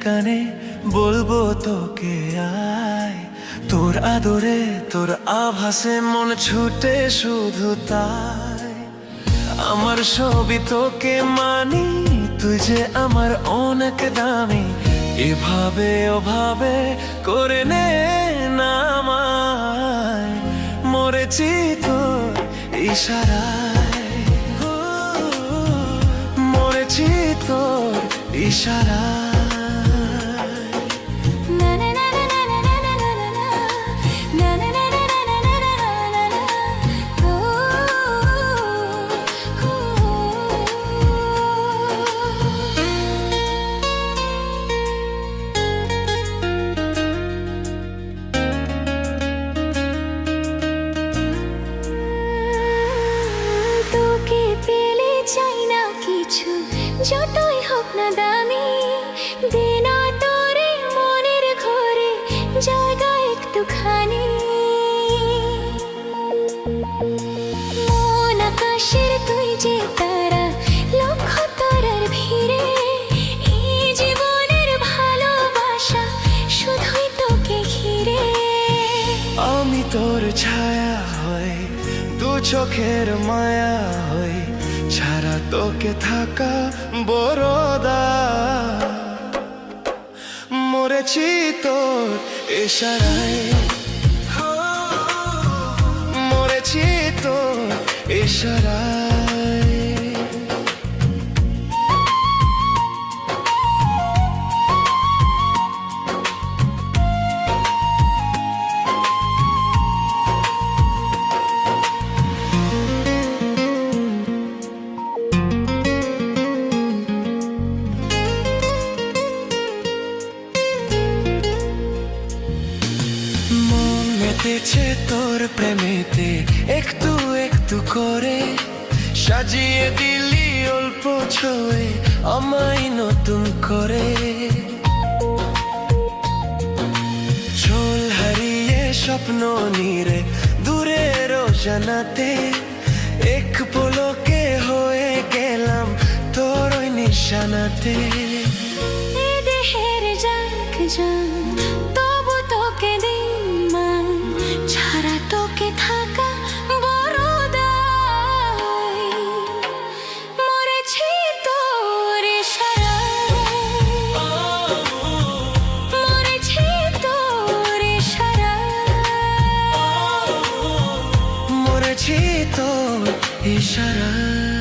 কানে বলবো তোকে আয়, তোর আদরে তোর আভাসে মন ছুটে শুধু তাই। আমার সবই তোকে মানি, তুই যে আমার অনেক দামি, এভাবে ওভাবে করে নে না আমায়। মরেছি তোর ইশারায়, মরেছি তোর ইশারায়। যতই হোক না দামি, দেনা তোরে মনের ঘরে জায়গা একটুখানি। মন আকাশের তুই যে তারা, লক্ষ তারার ভিড়ে এই জীবনের ভালোবাসা শুধুই তোকে ঘিরে। আমি তোর ছায়া হই, দু চোখের মায়া হই, ছাড়া তোকে থাকা বড়দা। মরেছি তোর ইশারায়, মরেছি তোর ইশারায়। মেতেছে তোর প্রেমেতে একটু একটু করে, সাজিয়ে দিলি অল্প ছোঁয়ে আমায় নতুন করে। চোল হারিয়ে স্বপ্ন নিরে দূরের জানাতে, এক পলকে হয়ে গেলাম তোর ওই নিশানাতে। দেহের যাক জান তবু তোকে দিন মান, ছাড়া তোকে থাকা বড় দায়। মরেছি তোর ইশারায়, মরেছি তোর ইশারায়, মরেছি তোর ইশারায়।